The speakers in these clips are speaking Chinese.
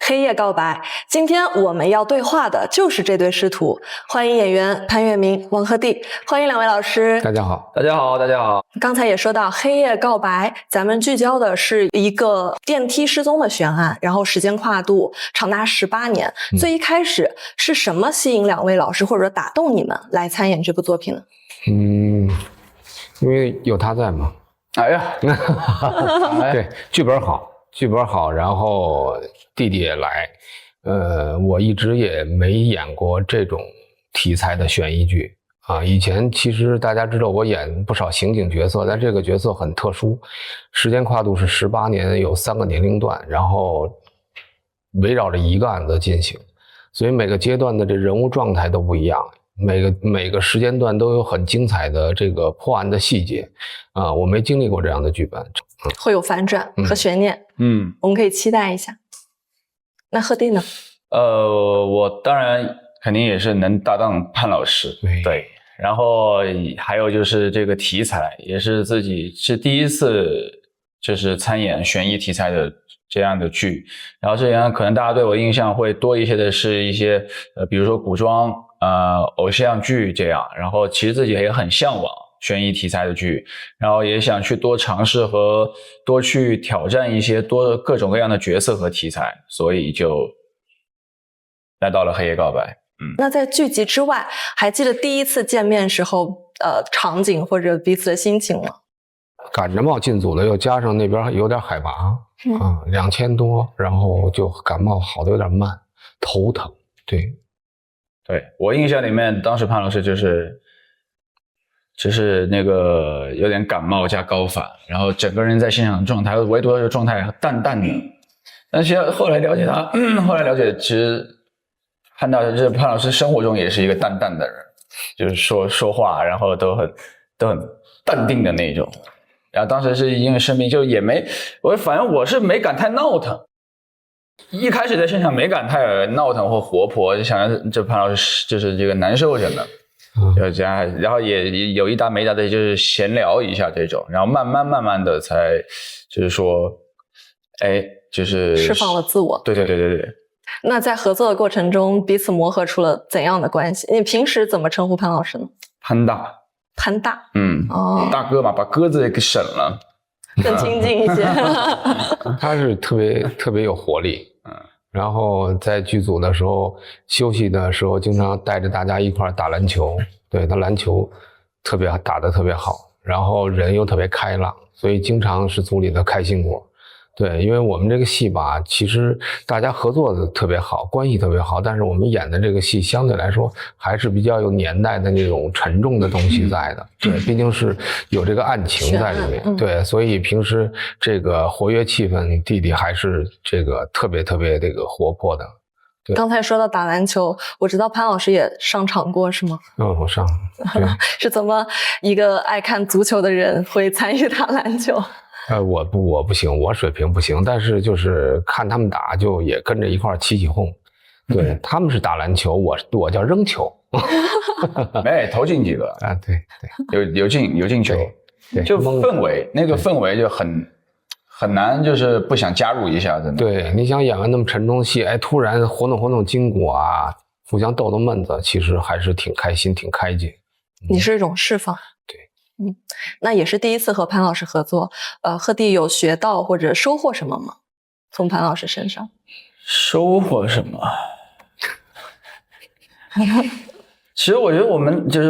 黑夜告白》。今天我们要对话的就是这对师徒，欢迎演员潘粤明、王鹤棣，欢迎两位老师。大家好，大家好，大家好。刚才也说到《黑夜告白》，咱们聚焦的是一个电梯失踪的悬案，然后时间跨度长达18年。最一开始是什么吸引两位老师或者打动你们来参演这部作品呢？因为有他在嘛。哎呀，对，剧本好，然后弟弟也来。我一直也没演过这种题材的悬疑剧啊。以前其实大家知道我演不少刑警角色，但这个角色很特殊，时间跨度是18年，有3个年龄段，然后围绕着一个案子进行，所以每个阶段的这人物状态都不一样。每个时间段都有很精彩的这个破案的细节啊，我没经历过这样的剧本，会有反转和悬念，我们可以期待一下。那鹤棣呢？我当然肯定也是能搭档潘老师，对，然后还有就是这个题材也是自己是第一次就是参演悬疑题材的这样的剧，然后这样可能大家对我印象会多一些的是一些比如说古装偶像剧这样，然后其实自己也很向往悬疑题材的剧，然后也想去多尝试和多去挑战一些各种各样的角色和题材，所以就来到了黑夜告白。那在剧集之外，还记得第一次见面时候场景或者彼此的心情吗？赶着冒进组的，又加上那边有点海拔2000多，然后就感冒好的有点慢，头疼。对，我印象里面当时潘老师就是那个有点感冒加高反，然后整个人在现场的状态，唯独的状态淡淡的。但是后来了解他，后来了解其实看到这潘老师生活中也是一个淡淡的人，就是说话然后都很淡定的那种。然后当时是因为生病，就也没反正我是没敢太闹腾。一开始在现场没敢太闹腾或活泼，就想着这潘老师就是这个难受着呢，就这样，然后也有一搭没一搭的，就是闲聊一下这种，然后慢慢的才就是说，就是释放了自我。对。那在合作的过程中，彼此磨合出了怎样的关系？你平时怎么称呼潘老师呢？潘大，大哥嘛，把哥字给省了。更亲近一些。他是特别有活力，然后在剧组的时候休息的时候经常带着大家一块打篮球，对，他篮球打得特别好，然后人又特别开朗，所以经常是组里的开心果。对，因为我们这个戏吧，其实大家合作的特别好，关系特别好，但是我们演的这个戏相对来说还是比较有年代的那种沉重的东西在的。对，毕竟是有这个案情在里面。对，所以平时这个活跃气氛，弟弟还是这个特别这个活泼的。对，刚才说到打篮球，我知道潘老师也上场过，是吗？我上。是怎么一个爱看足球的人会参与打篮球？我不行，我水平不行，但是就是看他们打，就也跟着一块起哄。对，他们是打篮球，我叫扔球。没投进几个啊？对，有进球，就氛围那个氛围就很难，就是不想加入一下子。对，你想演完那么沉重的戏，突然活动筋骨啊，互相逗闷子，其实还是挺开心，挺开解。你是一种释放。那也是第一次和潘老师合作，鹤棣有学到或者收获什么吗？从潘老师身上收获什么？其实我觉得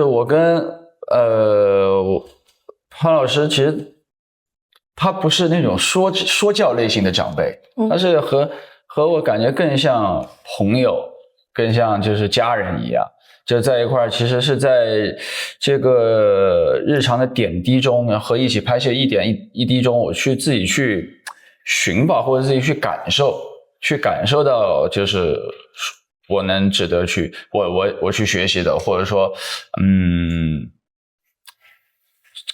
我跟潘老师，其实他不是那种说教类型的长辈，他是和我感觉更像朋友，更像就是家人一样。就在一块儿，其实是在这个日常的点滴中和一起拍摄一点一滴中，我自己去寻宝或者自己去感受到，就是我能值得去我去学习的，或者说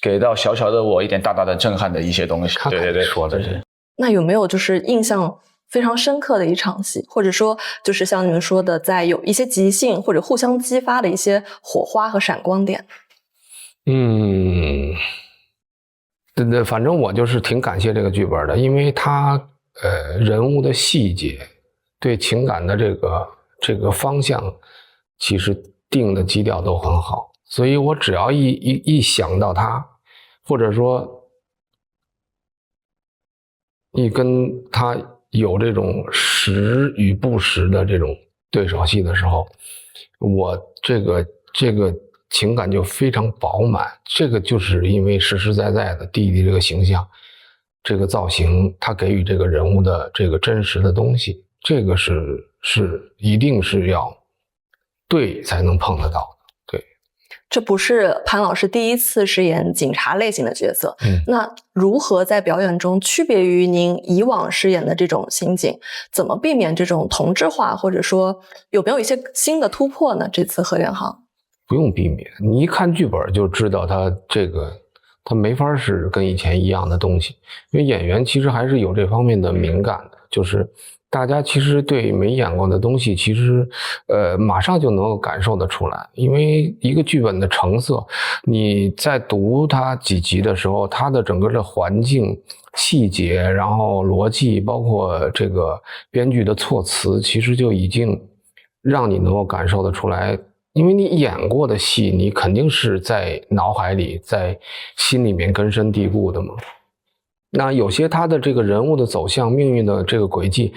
给到小小的我一点大大的震撼的一些东西。对，说的是。那有没有就是印象非常深刻的一场戏，或者说就是像你们说的，在有一些即兴或者互相激发的一些火花和闪光点？对，反正我就是挺感谢这个剧本的，因为它人物的细节对情感的这个方向，其实定的基调都很好，所以我只要一想到他，或者说一跟他有这种实与不实的这种对手戏的时候，我这个情感就非常饱满。这个就是因为实实在在的弟弟这个形象，这个造型，他给予这个人物的这个真实的东西，这个是一定是要对才能碰得到的。对，这不是潘老师第一次饰演警察类型的角色，那如何在表演中区别于您以往饰演的这种刑警？怎么避免这种同质化，或者说有没有一些新的突破呢？这次贺元航不用避免，你一看剧本就知道他没法是跟以前一样的东西，因为演员其实还是有这方面的敏感的，就是大家其实对没演过的东西，其实马上就能够感受得出来。因为一个剧本的成色，你在读它几集的时候，它的整个的环境、细节，然后逻辑，包括这个编剧的措辞，其实就已经让你能够感受得出来。因为你演过的戏，你肯定是在脑海里、在心里面根深蒂固的嘛。那有些他的这个人物的走向、命运的这个轨迹，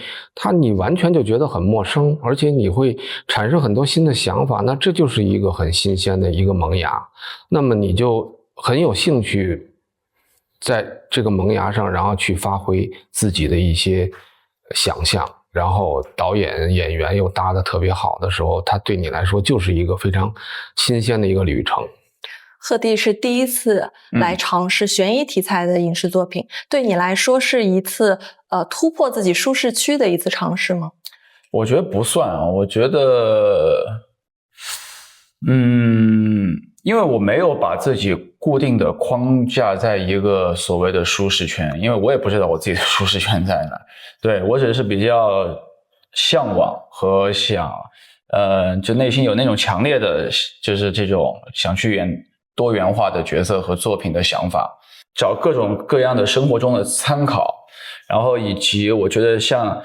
你完全就觉得很陌生，而且你会产生很多新的想法，那这就是一个很新鲜的一个萌芽。那么你就很有兴趣在这个萌芽上，然后去发挥自己的一些想象。然后导演演员又搭得特别好的时候，他对你来说就是一个非常新鲜的一个旅程。贺弟是第一次来尝试悬疑题材的影视作品，对你来说是一次突破自己舒适区的一次尝试吗？我觉得不算啊，我觉得因为我没有把自己固定的框架在一个所谓的舒适圈，因为我也不知道我自己的舒适圈在哪。对，我只是比较向往和想就内心有那种强烈的就是这种想去演多元化的角色和作品的想法，找各种各样的生活中的参考，然后以及我觉得像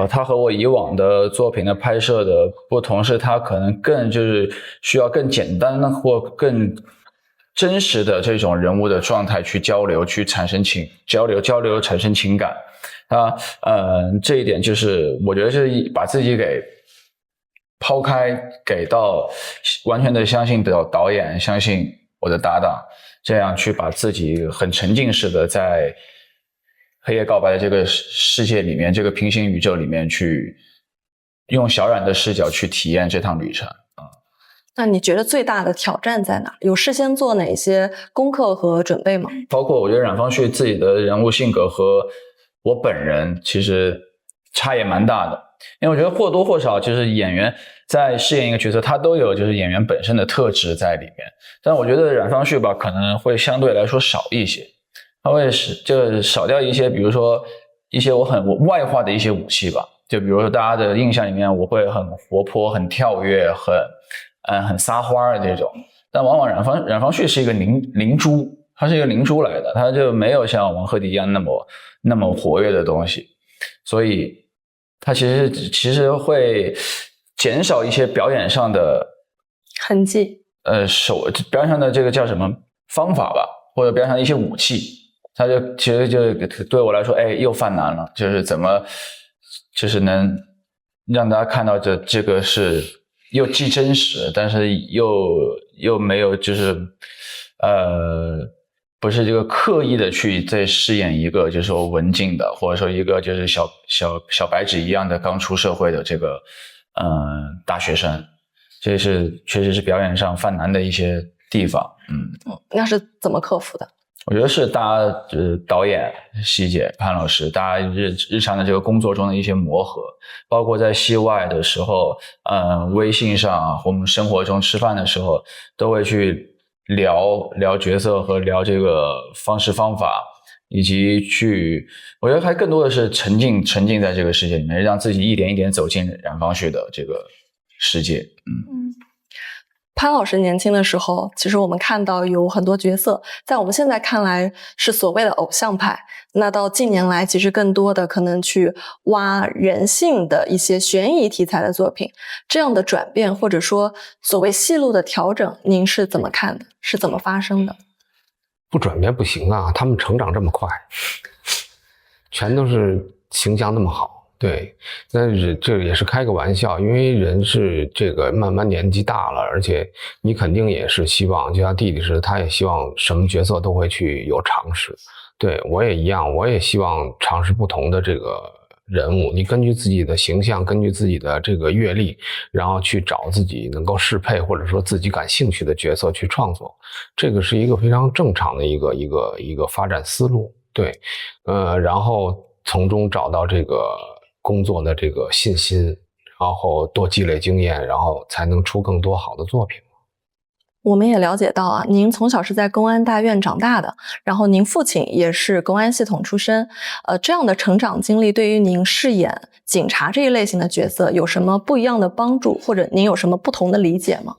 他和我以往的作品的拍摄的不同是，他可能更就是需要更简单或更真实的这种人物的状态去交流，去产生交流产生情感。这一点就是我觉得是把自己给抛开，给到完全的相信导演，相信我的搭档，这样去把自己很沉浸式的在黑夜告白的这个世界里面，这个平行宇宙里面去用小冉的视角去体验这趟旅程。那你觉得最大的挑战在哪？有事先做哪些功课和准备吗？包括我觉得冉方旭自己的人物性格和我本人其实差也蛮大的，因为我觉得或多或少就是演员在饰演一个角色，他都有就是演员本身的特质在里面，但我觉得冉方旭吧可能会相对来说少一些，他会就少掉一些，比如说一些我外化的一些武器吧，就比如说大家的印象里面我会很活泼、很跳跃、很撒花的这种，但往往冉方旭是一个灵珠，他是一个灵珠来的，他就没有像王鹤棣一样那么活跃的东西，所以他其实会减少一些表演上的痕迹，表演上的这个叫什么方法吧，或者表演上的一些武器，他就其实就对我来说，又犯难了，就是怎么就是能让大家看到这个是又既真实，但是又没有就是不是这个刻意的去在饰演一个就是说文静的，或者说一个就是小白纸一样的刚出社会的这个大学生，这是确实是表演上犯难的一些地方。那是怎么克服的？我觉得是大家就是导演、希姐、潘老师，大家日常的这个工作中的一些磨合，包括在戏外的时候，微信上或我们生活中吃饭的时候，都会去聊角色和聊这个方式方法，以及我觉得还更多的是沉浸在这个世界里面，让自己一点一点走进冉方旭的这个世界。潘老师年轻的时候，其实我们看到有很多角色，在我们现在看来是所谓的偶像派。那到近年来，其实更多的可能去挖人性的一些悬疑题材的作品，这样的转变或者说所谓戏路的调整，您是怎么看的？是怎么发生的？不转变不行啊，他们成长这么快，全都是形象那么好。对，但是这也是开个玩笑，因为人是这个慢慢年纪大了，而且你肯定也是希望，就像弟弟似的，他也希望什么角色都会去有尝试。对，我也一样，我也希望尝试不同的这个人物。你根据自己的形象，根据自己的这个阅历，然后去找自己能够适配或者说自己感兴趣的角色去创作，这个是一个非常正常的一个发展思路。对，然后从中找到这个工作的这个信心，然后多积累经验，然后才能出更多好的作品。我们也了解到啊，您从小是在公安大院长大的，然后您父亲也是公安系统出身，这样的成长经历对于您饰演警察这一类型的角色有什么不一样的帮助，或者您有什么不同的理解吗？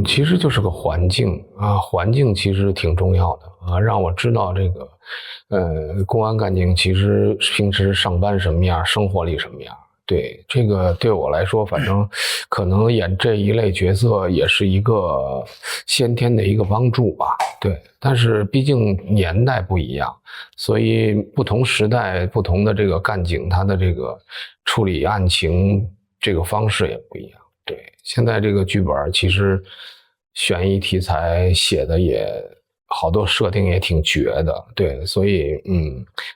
其实就是个环境啊，环境其实挺重要的啊，让我知道这个公安干警其实平时上班什么样，生活里什么样。对，这个对我来说，反正可能演这一类角色也是一个先天的一个帮助吧。对，但是毕竟年代不一样，所以不同时代不同的这个干警，他的这个处理案情这个方式也不一样。对，现在这个剧本其实悬疑题材写的也好多设定也挺绝的，对，所以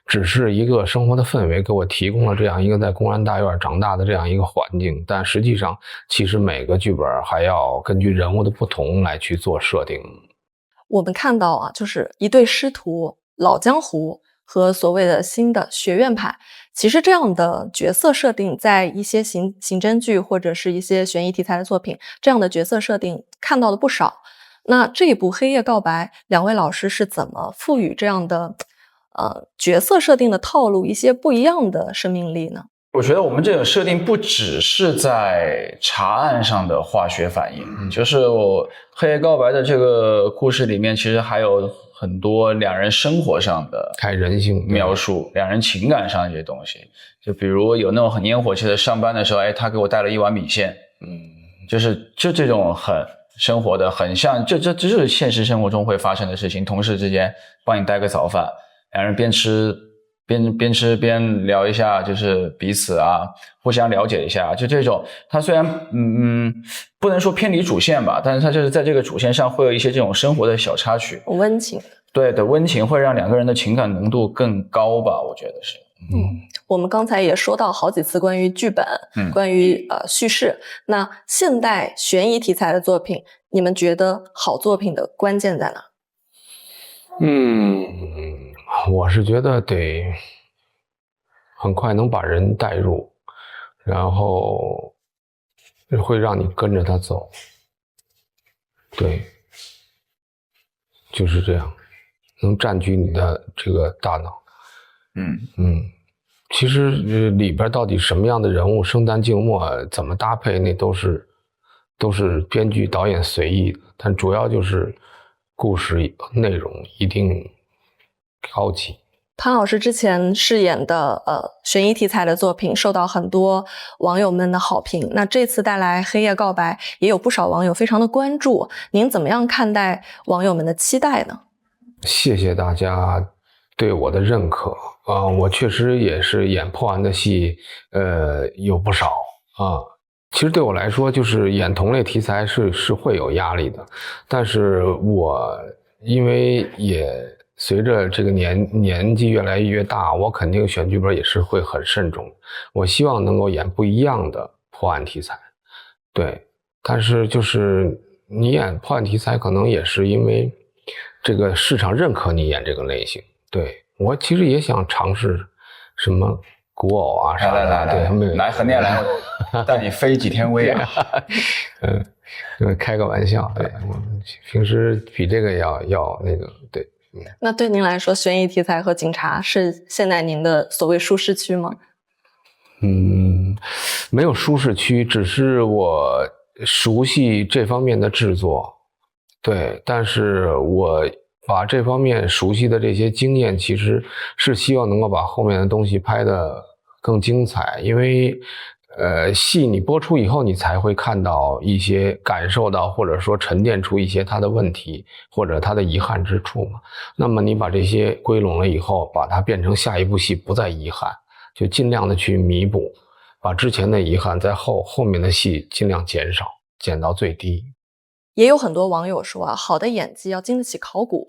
只是一个生活的氛围给我提供了这样一个在公安大院长大的这样一个环境，但实际上其实每个剧本还要根据人物的不同来去做设定。我们看到啊，就是一对师徒老江湖和所谓的新的学院派，其实这样的角色设定在一些刑侦剧或者是一些悬疑题材的作品，这样的角色设定看到的不少。那这一部《黑夜告白》，两位老师是怎么赋予这样的角色设定的套路一些不一样的生命力呢？我觉得我们这种设定不只是在查案上的化学反应，就是我《黑夜告白》的这个故事里面，其实还有很多两人生活上的开人性描述，两人情感上的这些东西。就比如有那种很烟火气的上班的时候，他给我带了一碗米线，就这种很生活的，很像这就是现实生活中会发生的事情。同事之间帮你带个早饭，两人边吃边聊一下，就是彼此啊互相了解一下，就这种。他虽然不能说偏离主线吧，但是他就是在这个主线上会有一些这种生活的小插曲，温情。对的，温情会让两个人的情感浓度更高吧，我觉得是。我们刚才也说到好几次关于剧本，关于叙事。那现代悬疑题材的作品，你们觉得好作品的关键在哪？我是觉得得很快能把人带入，然后会让你跟着他走。对，就是这样，能占据你的这个大脑。其实里边到底什么样的人物生旦净末怎么搭配，那都是编剧导演随意的，但主要就是故事内容一定高级。潘老师之前饰演的悬疑题材的作品受到很多网友们的好评，那这次带来《黑夜告白》也有不少网友非常的关注，您怎么样看待网友们的期待呢？谢谢大家对我的认可我确实也是演破案的戏有不少其实对我来说就是演同类题材是会有压力的，但是我因为也随着这个年纪越来越大，我肯定选剧本也是会很慎重，我希望能够演不一样的破案题材。对，但是就是你演破案题材可能也是因为这个市场认可你演这个类型。对，我其实也想尝试什么古偶啊啥的。来横店来，带你飞几天威啊！开个玩笑。对，我们平时比这个要那个对。那对您来说，悬疑题材和警察是现在您的所谓舒适区吗？没有舒适区，只是我熟悉这方面的制作，对，但是我把这方面熟悉的这些经验，其实是希望能够把后面的东西拍得更精彩，因为戏你播出以后，你才会看到一些感受到，或者说沉淀出一些它的问题或者它的遗憾之处嘛。那么你把这些归拢了以后，把它变成下一部戏不再遗憾，就尽量的去弥补，把之前的遗憾在后面的戏尽量减少，减到最低。也有很多网友说啊，好的演技要经得起考古。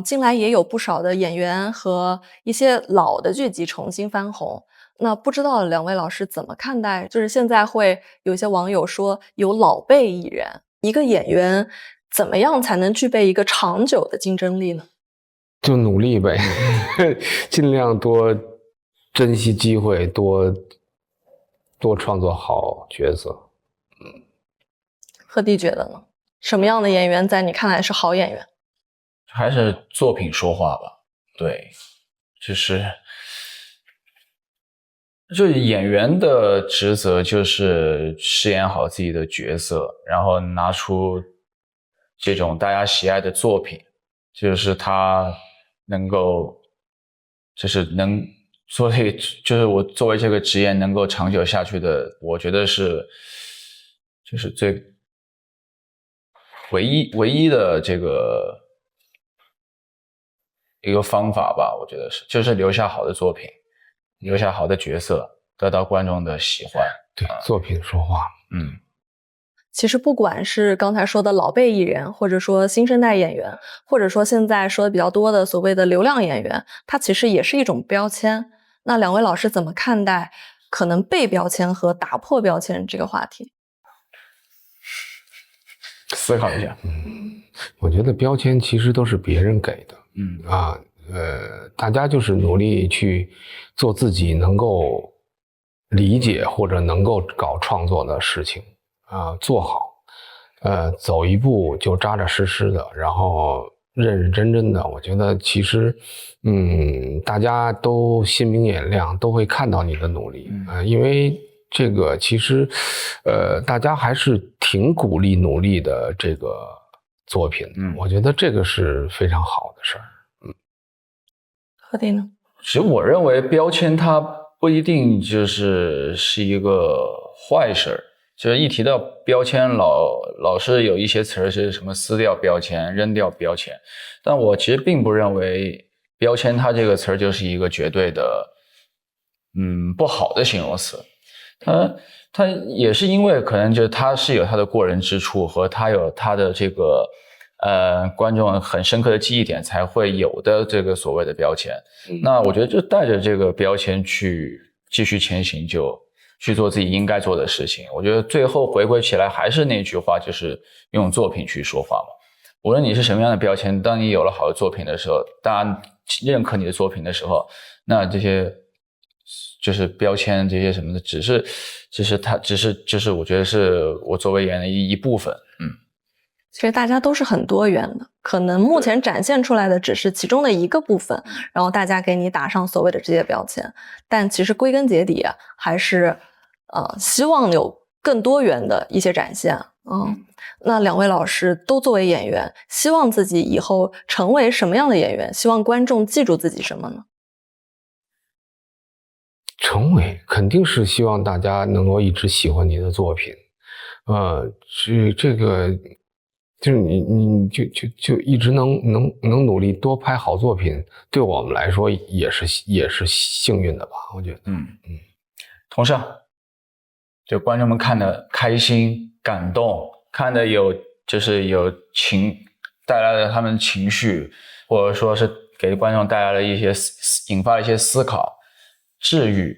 近来也有不少的演员和一些老的剧集重新翻红。那不知道两位老师怎么看待？就是现在会有一些网友说有老辈艺人，一个演员怎么样才能具备一个长久的竞争力呢？就努力呗，尽量多珍惜机会，多创作好角色。贺迪觉得呢？什么样的演员在你看来是好演员？还是作品说话吧。对，就演员的职责就是饰演好自己的角色，然后拿出这种大家喜爱的作品，就是他能够，就是能所以就是我作为这个职业能够长久下去的，我觉得就是最唯一的这个一个方法吧，我觉得就是留下好的作品，留下好的角色，得到观众的喜欢。对，作品说话。其实不管是刚才说的老辈艺人，或者说新生代演员，或者说现在说的比较多的所谓的流量演员，它其实也是一种标签。那两位老师怎么看待可能被标签和打破标签这个话题？思考一下。我觉得标签其实都是别人给的。大家就是努力去做自己能够理解或者能够搞创作的事情做好，走一步就扎扎实实的，然后认认真真的。我觉得其实，大家都心明眼亮，都会看到你的努力因为这个其实，大家还是挺鼓励努力的这个作品我觉得这个是非常好的事儿。贺迪呢？其实我认为标签它不一定是一个坏事，就是一提到标签，老是有一些词儿是什么撕掉标签、扔掉标签，但我其实并不认为标签它这个词儿就是一个绝对的不好的形容词。它也是因为可能就是它是有它的过人之处和它有它的这个观众很深刻的记忆点才会有的这个所谓的标签。那我觉得就带着这个标签去继续前行，就去做自己应该做的事情。我觉得最后回归起来还是那句话，就是用作品去说话嘛。无论你是什么样的标签，当你有了好的作品的时候，大家认可你的作品的时候，那这些就是标签这些什么的，只是我觉得是我作为演员的一部分。其实大家都是很多元的，可能目前展现出来的只是其中的一个部分，然后大家给你打上所谓的这些标签，但其实归根结底还是希望有更多元的一些展现。那两位老师都作为演员，希望自己以后成为什么样的演员？希望观众记住自己什么呢？成为肯定是希望大家能够一直喜欢你的作品，这个就是你就一直能努力多拍好作品，对我们来说也是幸运的吧，我觉得。同时就观众们看得开心感动，看得就是有带来了他们情绪，或者说是给观众带来了一些引发了一些思考治愈，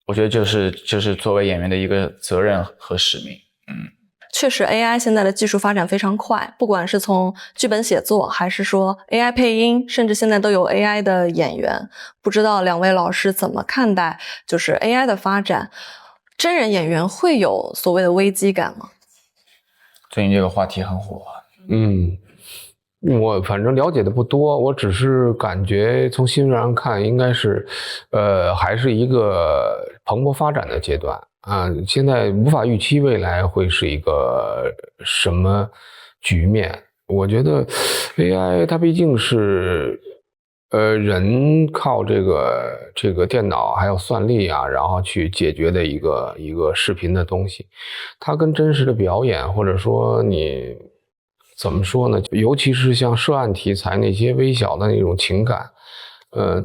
我觉得就是作为演员的一个责任和使命。确实 AI 现在的技术发展非常快，不管是从剧本写作还是说 AI 配音，甚至现在都有 AI 的演员。不知道两位老师怎么看待就是 AI 的发展，真人演员会有所谓的危机感吗？最近这个话题很火。我反正了解的不多，我只是感觉从新闻上看，应该是，还是一个蓬勃发展的阶段啊。现在无法预期未来会是一个什么局面。我觉得 AI 它毕竟是，人靠这个电脑还有算力啊，然后去解决的一个视频的东西，它跟真实的表演或者说你。怎么说呢？尤其是像涉案题材那些微小的那种情感，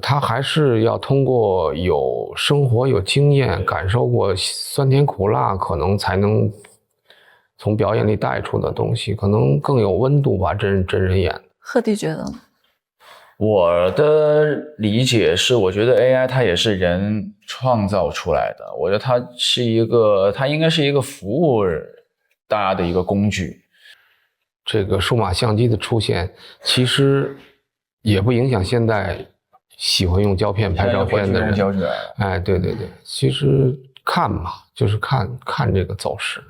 它还是要通过有生活、有经验、感受过酸甜苦辣，可能才能从表演里带出的东西，可能更有温度吧。真人演。贺迪觉得呢？我的理解是，我觉得 AI 它也是人创造出来的，我觉得它应该是一个服务大家的一个工具。这个数码相机的出现，其实也不影响现在喜欢用胶片拍照片的人。哎，对，其实看嘛，就是看这个走势。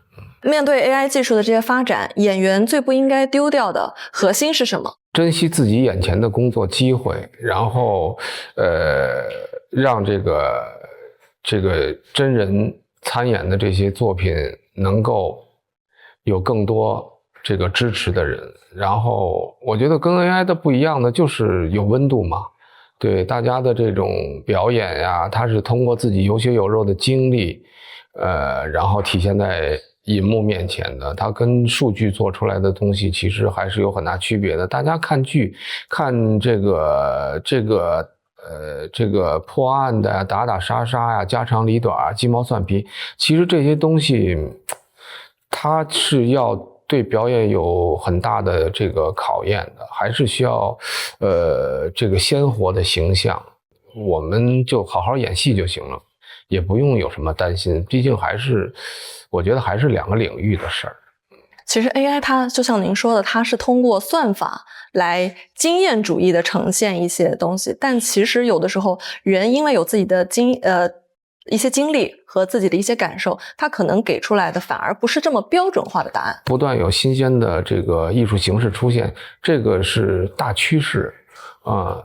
面对 AI 技术的这些发展，演员最不应该丢掉的核心是什么？珍惜自己眼前的工作机会，然后让这个真人参演的这些作品能够有更多这个支持的人。然后我觉得跟 AI 的不一样的就是有温度嘛，对大家的这种表演呀，它是通过自己有血有肉的经历，然后体现在银幕面前的，它跟数据做出来的东西其实还是有很大区别的。大家看剧，看这个破案的呀、打打杀杀呀、家长里短、鸡毛蒜皮，其实这些东西，它是要对表演有很大的这个考验的，还是需要这个鲜活的形象。我们就好好演戏就行了，也不用有什么担心，毕竟我觉得还是两个领域的事儿。其实 AI 它就像您说的，它是通过算法来经验主义的呈现一些东西，但其实有的时候人因为有自己的一些经历和自己的一些感受，他可能给出来的反而不是这么标准化的答案。不断有新鲜的这个艺术形式出现，这个是大趋势啊，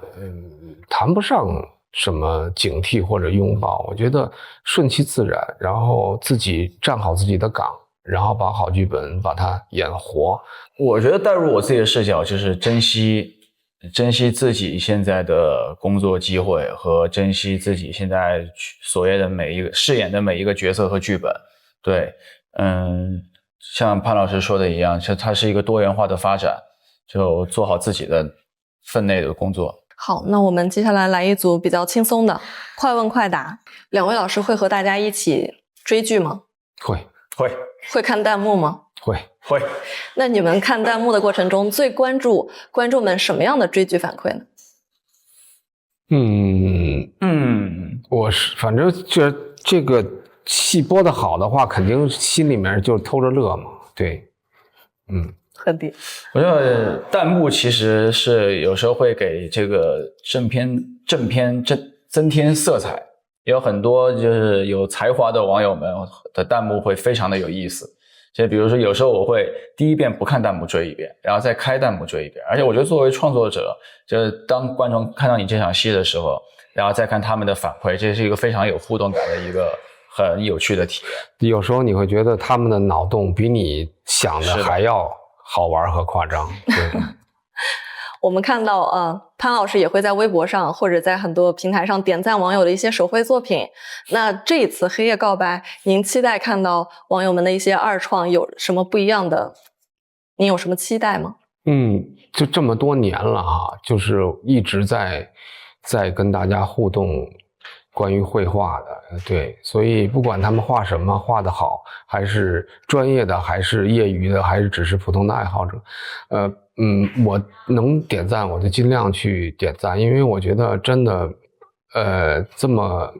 谈不上什么警惕或者拥抱。我觉得顺其自然，然后自己站好自己的岗，然后把好剧本把它演活。我觉得带入我自己的视角，就是珍惜自己现在的工作机会和珍惜自己现在所谓的饰演的每一个角色和剧本。对，像潘老师说的一样，它是一个多元化的发展，就做好自己的分内的工作。好，那我们接下来来一组比较轻松的快问快答。两位老师会和大家一起追剧吗？会看弹幕吗？会。那你们看弹幕的过程中，最关注观众们什么样的追剧反馈呢？我是反正这个戏播的好的话，肯定心里面就偷着乐嘛。对，贺迪，我觉得弹幕其实是有时候会给这个正片增添色彩，有很多就是有才华的网友们的弹幕会非常的有意思。就比如说有时候我会第一遍不看弹幕追一遍，然后再开弹幕追一遍。而且我觉得作为创作者，就是当观众看到你这场戏的时候，然后再看他们的反馈，这是一个非常有互动感的一个很有趣的体验。有时候你会觉得他们的脑洞比你想的还要好玩和夸张。对。我们看到潘老师也会在微博上或者在很多平台上点赞网友的一些手绘作品。那这一次黑夜告白，您期待看到网友们的一些二创有什么不一样的？您有什么期待吗？就这么多年了哈，就是一直在跟大家互动关于绘画的，对，所以不管他们画什么，画得好还是专业的，还是业余的，还是只是普通的爱好者，我能点赞我就尽量去点赞，因为我觉得真的，这么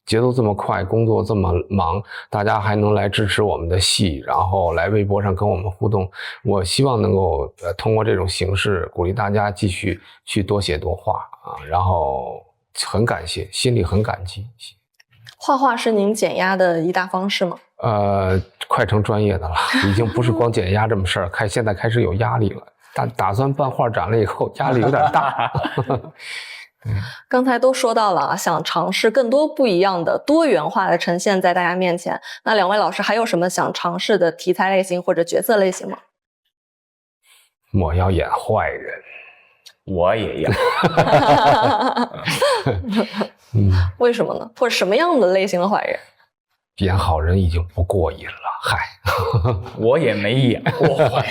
节奏这么快，工作这么忙，大家还能来支持我们的戏，然后来微博上跟我们互动，我希望能够通过这种形式鼓励大家继续去多写多画啊，然后很感谢，心里很感激。画画是您减压的一大方式吗？快成专业的了，已经不是光减压这么事儿，现在开始有压力了。打算办画展了以后，压力有点大。刚才都说到了啊，想尝试更多不一样的多元化的呈现在大家面前。那两位老师还有什么想尝试的题材类型或者角色类型吗？我要演坏人，我也要。为什么呢？或者什么样的类型的坏人？演好人已经不过瘾了，嗨。我也没演过坏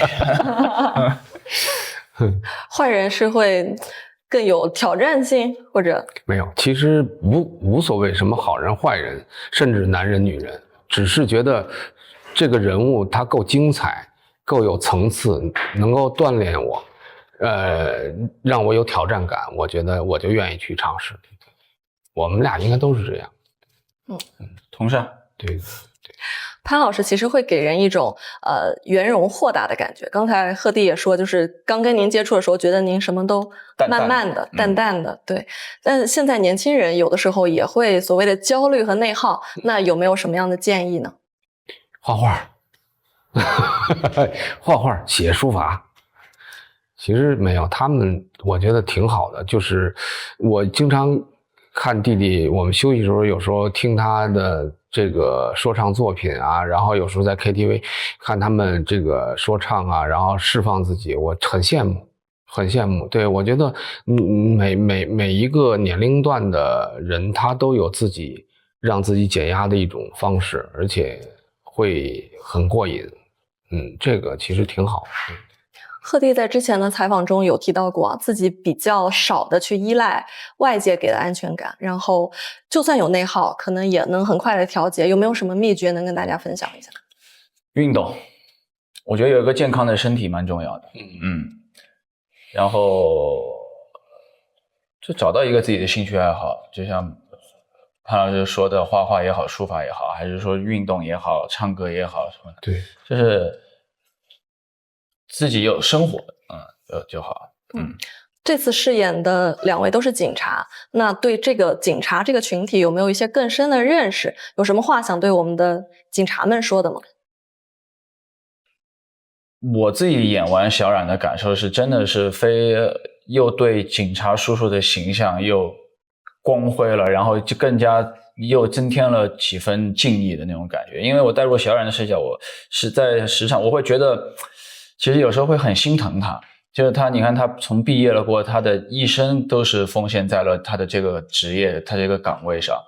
人。坏人是会更有挑战性，或者没有，其实无所谓什么好人坏人，甚至男人女人，只是觉得这个人物他够精彩，够有层次，能够锻炼我，让我有挑战感，我觉得我就愿意去尝试。我们俩应该都是这样。同上。对。潘老师其实会给人一种圆融豁达的感觉。刚才贺弟也说，就是刚跟您接触的时候，觉得您什么都慢慢的、淡淡的，对。但现在年轻人有的时候也会所谓的焦虑和内耗，那有没有什么样的建议呢？画画，画画，写书法。其实没有，他们我觉得挺好的。就是我经常看弟弟，我们休息的时候，有时候听他的这个说唱作品啊，然后有时候在 KTV 看他们这个说唱啊，然后释放自己，我很羡慕，很羡慕。对，我觉得每一个年龄段的人，他都有自己让自己减压的一种方式，而且会很过瘾。这个其实挺好。贺弟在之前的采访中有提到过，自己比较少的去依赖外界给的安全感，然后就算有内耗，可能也能很快的调节。有没有什么秘诀能跟大家分享一下？运动，我觉得有一个健康的身体蛮重要的。然后就找到一个自己的兴趣爱好，就像潘老师说的，画画也好，书法也好，还是说运动也好，唱歌也好什么的，对，就是自己有生活，就好。这次饰演的两位都是警察，那对这个警察这个群体有没有一些更深的认识？有什么话想对我们的警察们说的吗？我自己演完小冉的感受是，真的是又对警察叔叔的形象又光辉了，然后就更加又增添了几分敬意的那种感觉。因为我带入小冉的视角，我是在时常我会觉得其实有时候会很心疼他，就是他，你看他从毕业了过，他的一生都是奉献在了他的这个职业，他这个岗位上，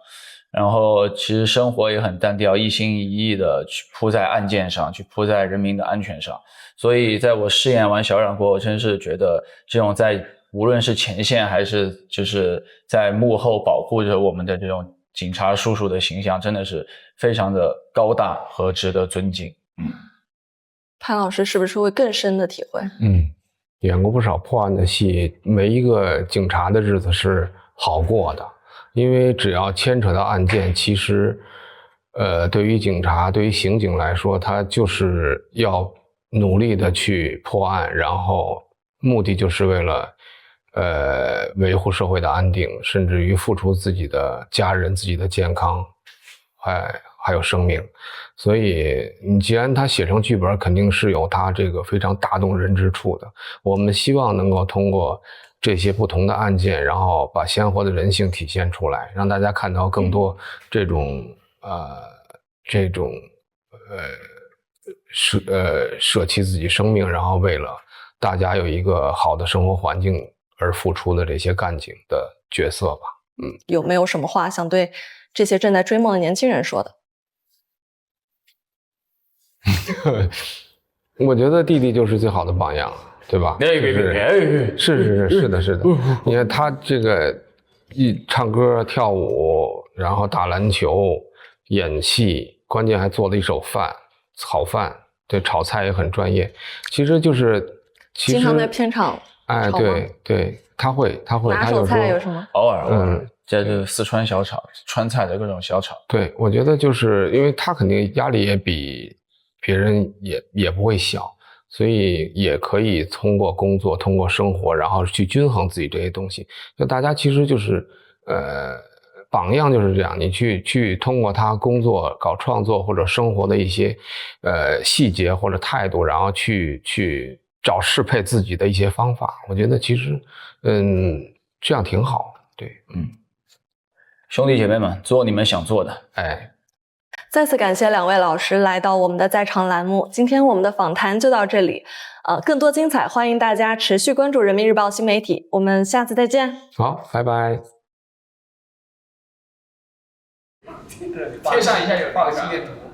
然后其实生活也很单调，一心一意的去扑在案件上，去扑在人民的安全上。所以在我饰演完小冉过，我真是觉得这种在无论是前线还是就是在幕后保护着我们的这种警察叔叔的形象，真的是非常的高大和值得尊敬。潘老师是不是会更深的体会？演过不少破案的戏，没一个警察的日子是好过的，因为只要牵扯到案件，其实对于警察，对于刑警来说，他就是要努力的去破案，然后目的就是为了维护社会的安定，甚至于付出自己的家人、自己的健康，还有生命。所以你既然他写成剧本，肯定是有他这个非常打动人之处的。我们希望能够通过这些不同的案件，然后把鲜活的人性体现出来，让大家看到更多这种舍弃自己生命，然后为了大家有一个好的生活环境而付出的这些干警的角色吧。有没有什么话想对这些正在追梦的年轻人说的？我觉得弟弟就是最好的榜样，对吧？是的。你看他这个一唱歌、跳舞，然后打篮球、演戏，关键还做了一手炒饭，对，炒菜也很专业。其实经常在片场。对，他会。拿手菜有什么？偶尔。这就是四川小炒，川菜的各种小炒。对，我觉得就是因为他肯定压力也比别人也不会小，所以也可以通过工作、通过生活，然后去均衡自己这些东西。就大家其实就是榜样就是这样，你去通过他工作、搞创作或者生活的一些细节或者态度，然后去找适配自己的一些方法。我觉得其实，这样挺好的。对，兄弟姐妹们，做你们想做的。哎，再次感谢两位老师来到我们的在场栏目，今天我们的访谈就到这里。更多精彩，欢迎大家持续关注人民日报新媒体，我们下次再见。好，拜拜。贴上一下有画个心电图。